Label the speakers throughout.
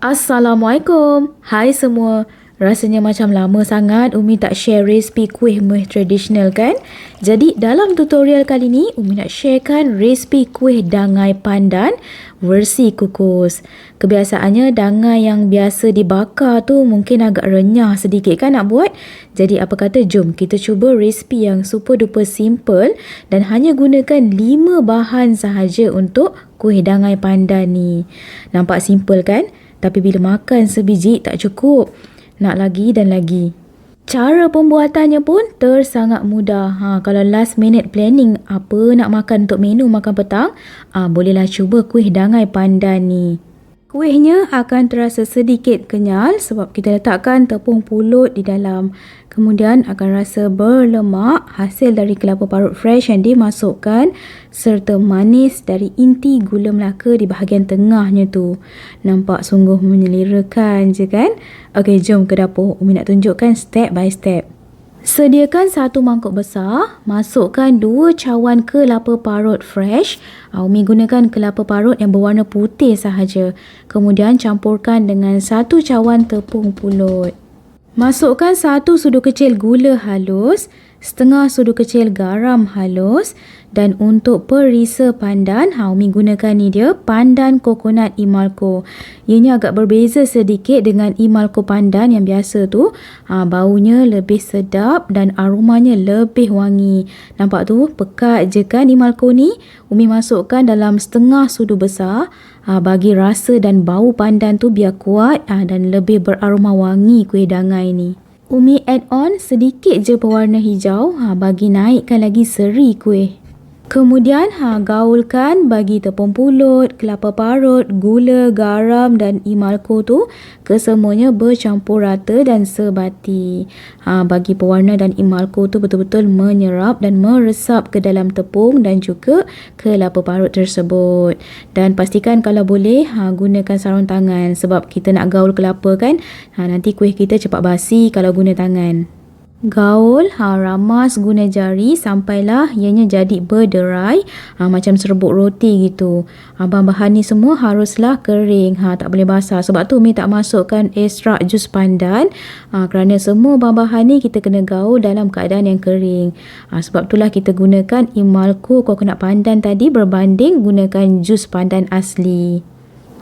Speaker 1: Assalamualaikum. Hai semua. Rasanya macam lama sangat Umi tak share resipi kuih muih tradisional kan? Jadi dalam tutorial kali ni Umi nak sharekan resipi kuih dangai pandan versi kukus. Kebiasaannya dangai yang biasa dibakar tu mungkin agak renyah sedikit kan nak buat? Jadi apa kata jom kita cuba resipi yang super duper simple dan hanya gunakan 5 bahan sahaja untuk kuih dangai pandan ni. Nampak simple kan? Tapi bila makan sebiji tak cukup. Nak lagi dan lagi. Cara pembuatannya pun tersangat mudah. Kalau last minute planning apa nak makan untuk menu makan petang, bolehlah cuba kuih dangai pandan ni. Kuihnya akan terasa sedikit kenyal sebab kita letakkan tepung pulut di dalam. Kemudian akan rasa berlemak hasil dari kelapa parut fresh yang dimasukkan serta manis dari inti gula Melaka di bahagian tengahnya tu. Nampak sungguh menyelerakan je kan? Okey, jom ke dapur. Umi nak tunjukkan step by step. Sediakan 1 mangkuk besar, masukkan 2 cawan kelapa parut fresh. Umi gunakan kelapa parut yang berwarna putih sahaja. Kemudian campurkan dengan 1 cawan tepung pulut. Masukkan 1 sudu kecil gula halus, setengah sudu kecil garam halus dan untuk perisa pandan, Umi gunakan ni dia pandan coconut Imalco. Ianya agak berbeza sedikit dengan Imalco pandan yang biasa tu. Baunya lebih sedap dan aromanya lebih wangi. Nampak tu, pekat je kan Imalco ni? Umi masukkan dalam setengah sudu besar. Bagi rasa dan bau pandan tu biar kuat dan lebih beraroma wangi kuih dangai ni. Umi add on sedikit je pewarna hijau bagi naikkan lagi seri kuih. Kemudian gaulkan bagi tepung pulut, kelapa parut, gula, garam dan Imalco tu kesemuanya bercampur rata dan sebati. Bagi pewarna dan Imalco tu betul-betul menyerap dan meresap ke dalam tepung dan juga kelapa parut tersebut. Dan pastikan kalau boleh gunakan sarung tangan sebab kita nak gaul kelapa kan. Nanti kuih kita cepat basi kalau guna tangan. Gaul, ramas guna jari sampailah ianya jadi berderai macam serbuk roti gitu. Bahan-bahan ni semua haruslah kering, tak boleh basah. Sebab tu Umi tak masukkan ekstrak jus pandan kerana semua bahan-bahan ni kita kena gaul dalam keadaan yang kering. Sebab itulah kita gunakan Imalco coconut pandan tadi berbanding gunakan jus pandan asli.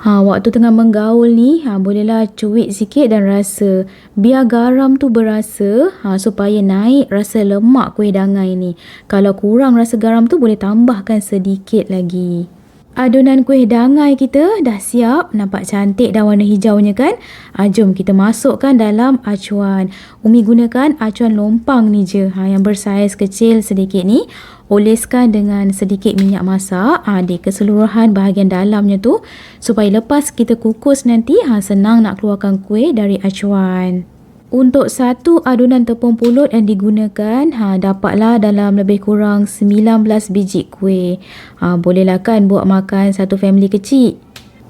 Speaker 1: Waktu tengah menggaul ni, bolehlah cuit sikit dan rasa. Biar garam tu berasa, supaya naik rasa lemak kuih dangai ni. Kalau kurang rasa garam tu, boleh tambahkan sedikit lagi. Adunan kuih dangai kita dah siap. Nampak cantik dah warna hijaunya kan? Jom kita masukkan dalam acuan. Umi gunakan acuan lompang ni je, yang bersaiz kecil sedikit ni. Oleskan dengan sedikit minyak masak di keseluruhan bahagian dalamnya tu supaya lepas kita kukus nanti senang nak keluarkan kuih dari acuan. Untuk 1 adunan tepung pulut yang digunakan dapatlah dalam lebih kurang 19 biji kuih. Bolehlah kan buat makan satu family kecil.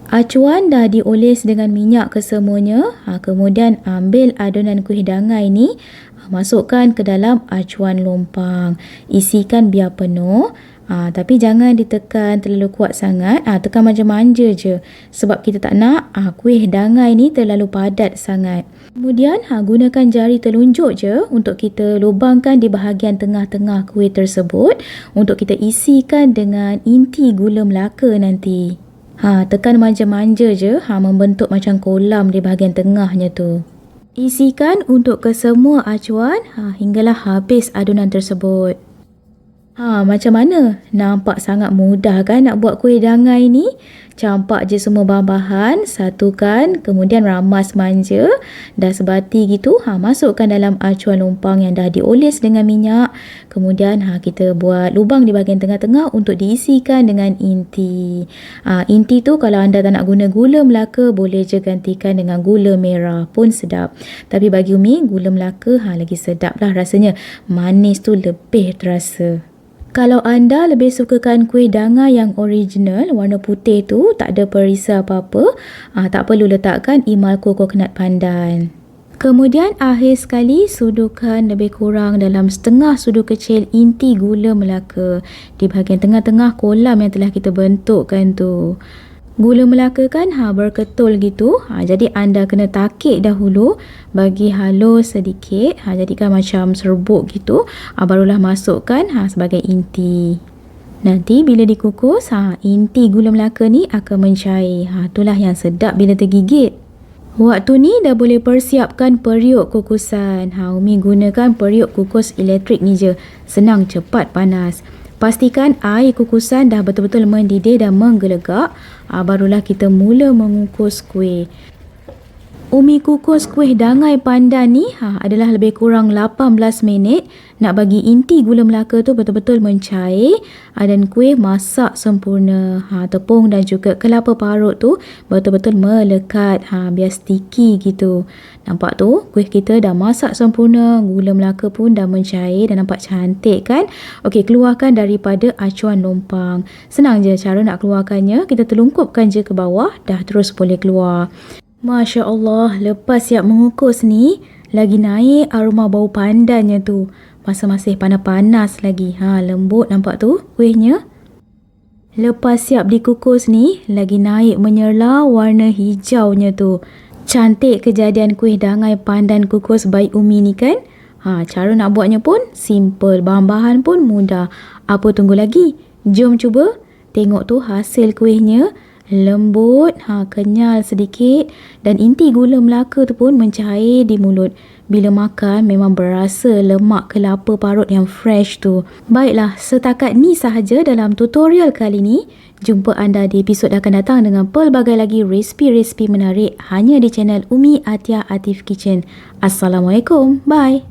Speaker 1: Acuan dah dioles dengan minyak kesemuanya. Kemudian ambil adunan kuih dangai ni, masukkan ke dalam acuan lompang. Isikan biar penuh. Tapi jangan ditekan terlalu kuat sangat. Tekan manja-manja je. Sebab kita tak nak kuih dangai ni terlalu padat sangat. Kemudian gunakan jari telunjuk je untuk kita lubangkan di bahagian tengah-tengah kuih tersebut. Untuk kita isikan dengan inti gula Melaka nanti. Tekan manja-manja je membentuk macam kolam di bahagian tengahnya tu. Isikan untuk kesemua acuan hinggalah habis adunan tersebut. Macam mana? Nampak sangat mudah kan nak buat kuih dangai ni? Campak je semua bahan-bahan, satukan, kemudian ramas manja. Dah sebati gitu, masukkan dalam acuan lompang yang dah dioles dengan minyak. Kemudian kita buat lubang di bahagian tengah-tengah untuk diisikan dengan inti. Inti tu kalau anda tak nak guna gula Melaka, boleh je gantikan dengan gula merah pun sedap. Tapi bagi Umi, gula Melaka lagi sedap lah rasanya. Manis tu lebih terasa. Kalau anda lebih sukakan kuih dangai yang original, warna putih tu, tak ada perisa apa-apa, tak perlu letakkan Imalco coconut pandan. Kemudian akhir sekali sudukan lebih kurang dalam setengah sudu kecil inti gula Melaka di bahagian tengah-tengah kolam yang telah kita bentukkan tu. Gula Melaka kan berketul gitu. Jadi anda kena takik dahulu, bagi halus sedikit. Jadikan macam serbuk gitu. Barulah masukkan sebagai inti. Nanti bila dikukus, inti gula Melaka ni akan mencair. Itulah yang sedap bila tergigit. Waktu ni dah boleh persiapkan periuk kukusan. Umi gunakan periuk kukus elektrik ni je. Senang, cepat, panas. Pastikan air kukusan dah betul-betul mendidih dan menggelegak. Barulah kita mula mengukus kuih. Umi kukus kuih dangai pandan ni adalah lebih kurang 18 minit. Nak bagi inti gula Melaka tu betul-betul mencair dan kuih masak sempurna. Tepung dan juga kelapa parut tu betul-betul melekat, biar sticky gitu. Nampak tu, kuih kita dah masak sempurna, gula Melaka pun dah mencair dan nampak cantik kan? Okey, keluarkan daripada acuan lompang. Senang je cara nak keluarkannya. Kita telungkupkan je ke bawah, dah terus boleh keluar. Masya Allah, lepas siap mengukus ni, lagi naik aroma bau pandannya tu. Masa masih panas-panas lagi. Lembut nampak tu kuihnya. Lepas siap dikukus ni, lagi naik menyerlah warna hijaunya tu. Cantik kejadian kuih dangai pandan kukus by Umi ni kan? Cara nak buatnya pun simple, bahan-bahan pun mudah. Apa tunggu lagi? Jom cuba. Tengok tu hasil kuihnya. Lembut, kenyal sedikit dan inti gula Melaka tu pun mencair di mulut. Bila makan memang berasa lemak kelapa parut yang fresh tu. Baiklah, setakat ni sahaja dalam tutorial kali ni. Jumpa anda di episod akan datang dengan pelbagai lagi resipi-resipi menarik hanya di channel Umi Atia Atif Kitchen. Assalamualaikum. Bye.